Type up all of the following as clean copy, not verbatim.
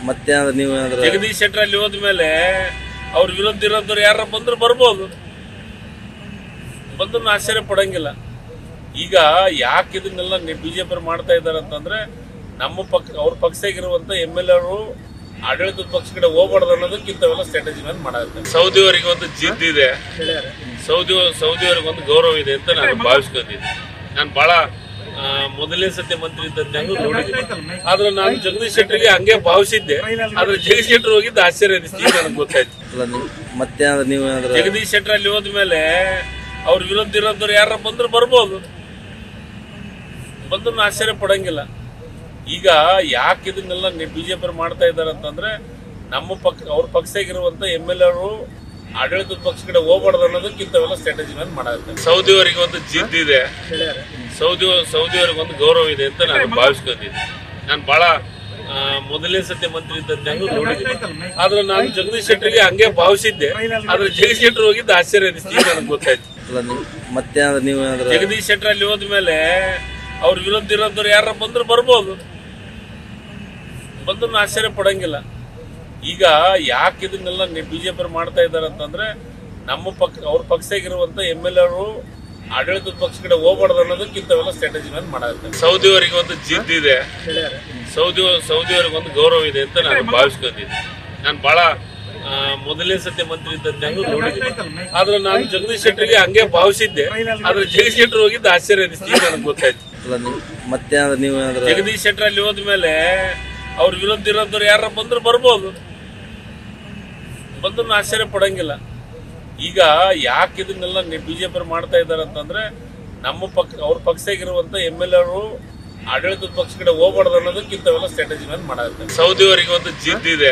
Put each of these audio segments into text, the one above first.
ಮತ್ತೆ ನೀವು ಜಗದೀಶ್ ಶೆಟ್ಟರ್ ಅಲ್ಲಿ ಹೋದ್ಮೇಲೆ ಅವ್ರ ವಿರುದ್ಧ ಇರೋದ್ರು ಯಾರ ಬಂದ್ರು ಬರ್ಬೋದು, ಬಂದ್ರು ಆಶ್ಚರ್ಯ ಪಡಂಗಿಲ್ಲ. ಈಗ ಯಾಕೆ ಇದನ್ನೆಲ್ಲ ಬಿಜೆಪಿ ಮಾಡ್ತಾ ಇದಾರೆ ಅಂತಂದ್ರೆ ಅವ್ರ ಪಕ್ಷಗಿರುವಂತ MLA ಅವರು ಆಡಳಿತದ ಪಕ್ಷ ಕಡೆ ಹೋಗ್ಬಾರ್ದು ಅನ್ನೋದಕ್ಕೆ ಇಂಥವೆಲ್ಲ ಸ್ಟ್ರಾಟಜಿ ಮೇಲೆ ಮಾಡಾಕ್ತಾರೆ. ಸೌದಿಯವರಿಗೆ ಒಂದು ಜಿದ್ದಿದೆ, ಸೌದಿಯವರಿಗೆ ಒಂದು ಗೌರವ ಇದೆ ಅಂತ ನಾನು ಭಾವಿಸ್ಕೊಂಡಿದ್ದೆ. ನಾನು ಬಹಳ ಮೊದಲನೇ ಸತಿ ಮಂತ್ರಿ ಇದ್ದಂಗೂ ನೋಡಿದ್ದೆ. ಆದ್ರೆ ನಾನು ಜಗದೀಶ್ ಶೆಟ್ಟರ್ಗೆ ಹಂಗೆ ಭಾವಿಸಿದ್ದೆ. ಆದ್ರೆ ಜಗದೀಶ್ ಶೆಟ್ಟರ್ ಹೋಗಿದ್ದು ಆಶ್ಚರ್ಯ ಅನಿಸ್ತು, ನನಗೆ ಗೊತ್ತಾಯ್ತು. ಮತ್ತೆ ನೀವು ಜಗದೀಶ್ ಶೆಟ್ಟರ್ ಅಲ್ಲಿ ಹೋದ್ಮೇಲೆ ಅವ್ರ ವಿರುದ್ಧ ಇರೋದ್ರು ಯಾರ ಬಂದ್ರು ಬರ್ಬೋದು, ಬಂದ್ರು ಆಶ್ಚರ್ಯ ಪಡಂಗಿಲ್ಲ. ಈಗ ಯಾಕೆ ಇದನ್ನೆಲ್ಲ ಬಿಜೆಪಿ ಮಾಡ್ತಾ ಇದಾರೆ ಅಂತಂದ್ರೆ ಅವ್ರ ಪಕ್ಷಗಿರುವಂತ MLA ಅವರು ಆಡಳಿತದ ಪಕ್ಷ ಕಡೆ ಹೋಗ್ಬಾರ್ದು ಅನ್ನೋದಕ್ಕೆ ಇಂಥವೆಲ್ಲ ಸ್ಟ್ರಾಟಜಿ ಮೇಲೆ ಮಾಡಾಕ್ತಾರೆ. ಸೌದಿಯವರಿಗೆ ಒಂದು ಜಿದ್ದಿದೆ, ಸೌದಿಯವರಿಗೆ ಒಂದು ಗೌರವ ಇದೆ ಅಂತ ನಾನು ಭಾವಿಸ್ಕೊಂಡಿದ್ದೆ. ನಾನು ಬಹಳ ಮೊದಲನೇ ಸತಿ ಮಂತ್ರಿ ಇದ್ದಂಗೂ ನೋಡಿದ್ದೆ. ಆದ್ರೆ ನಾನು ಜಗದೀಶ್ ಶೆಟ್ಟರ್ಗೆ ಹಂಗೆ ಭಾವಿಸಿದ್ದೆ. ಆದ್ರೆ ಜಗದೀಶ್ ಶೆಟ್ಟರ್ ಹೋಗಿದ್ದು ಆಶ್ಚರ್ಯ ಅನಿಸ್ತು, ನನಗೆ ಗೊತ್ತಾಯ್ತು. ಮತ್ತೆ ನೀವು ಜಗದೀಶ್ ಶೆಟ್ಟರ್ ಅಲ್ಲಿ ಹೋದ್ಮೇಲೆ ಅವ್ರ ವಿರುದ್ಧ ಇರೋದ್ರು ಯಾರ ಬಂದ್ರು ಬರ್ಬೋದು, ಬಂದ್ರು ಆಶ್ಚರ್ಯ ಪಡಂಗಿಲ್ಲ. ಈಗ ಯಾಕೆ ಇದನ್ನೆಲ್ಲ ಬಿಜೆಪಿ ಮಾಡ್ತಾ ಇದಾರೆ ಅಂತಂದ್ರೆ ಅವ್ರ ಪಕ್ಷಗಿರುವಂತ MLA ಅವರು ಆಡಳಿತದ ಪಕ್ಷ ಕಡೆ ಹೋಗ್ಬಾರ್ದು ಅನ್ನೋದಕ್ಕೆ ಇಂಥವೆಲ್ಲ ಸ್ಟ್ರಾಟಜಿ ಮೇಲೆ ಮಾಡಾಕ್ತಾರೆ. ಸೌದಿಯವರಿಗೆ ಒಂದು ಜಿದ್ದಿದೆ, ಸೌದಿಯವರಿಗೆ ಒಂದು ಗೌರವ ಇದೆ ಅಂತ ನಾನು ಭಾವಿಸ್ಕೊಂಡಿದ್ದೆ. ನಾನು ಬಹಳ ಮೊದಲನೇ ಸತಿ ಮಂತ್ರಿ ಇದ್ದಂಗೂ ನೋಡಿದ್ದೆ. ಆದ್ರೆ ನಾನು ಜಗದೀಶ್ ಶೆಟ್ಟರ್ಗೆ ಹಂಗೆ ಭಾವಿಸಿದ್ದೆ. ಆದ್ರೆ ಜಗದೀಶ್ ಶೆಟ್ಟರ್ ಹೋಗಿದ್ದು ಆಶ್ಚರ್ಯ ಅನಿಸ್ತು, ನನಗೆ ಗೊತ್ತಾಯ್ತು. ಮತ್ತೆ ನೀವು ಜಗದೀಶ್ ಶೆಟ್ಟರ್ ಅಲ್ಲಿ ಹೋದ್ಮೇಲೆ ಅವ್ರ ವಿರುದ್ಧ ಇರೋದ್ರು ಯಾರ ಬಂದ್ರು ಬರ್ಬೋದು, ಬಂದ್ರು ಆಶ್ಚರ್ಯ ಪಡಂಗಿಲ್ಲ. ಈಗ ಯಾಕೆ ಇದನ್ನೆಲ್ಲ ಬಿಜೆಪಿ ಮಾಡ್ತಾ ಇದಾರೆ ಅಂತಂದ್ರೆ ಅವ್ರ ಪಕ್ಷಗಿರುವಂತ MLA ಅವರು ಆಡಳಿತದ ಪಕ್ಷ ಕಡೆ ಹೋಗ್ಬಾರ್ದು ಅನ್ನೋದಕ್ಕೆ ಇಂಥವೆಲ್ಲ ಸ್ಟ್ರಾಟಜಿ ಮೇಲೆ ಮಾಡಾಕ್ತಾರೆ. ಸೌದಿಯವರಿಗೆ ಒಂದು ಜಿದ್ದಿದೆ,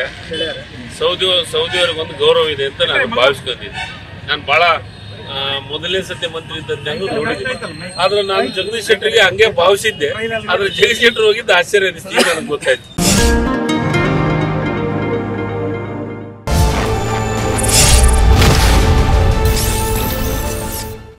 ಸೌದಿಯವರಿಗೆ ಒಂದು ಗೌರವ ಇದೆ ಅಂತ ನಾನು ಭಾವಿಸ್ಕೊಂಡಿದ್ದೆ. ನಾನು ಬಹಳ ಮೊದಲನೇ ಸತಿ ಮಂತ್ರಿ ಇದ್ದಂಗೂ ನೋಡಿದ್ದೆ. ಆದ್ರೆ ನಾನು ಜಗದೀಶ್ ಶೆಟ್ಟರ್ಗೆ ಹಂಗೆ ಭಾವಿಸಿದ್ದೆ. ಆದ್ರೆ ಜಗದೀಶ್ ಶೆಟ್ಟರ್ ಹೋಗಿದ್ದು ಆಶ್ಚರ್ಯ ಅನಿಸ್ತು, ನನಗೆ ಗೊತ್ತಾಯ್ತು.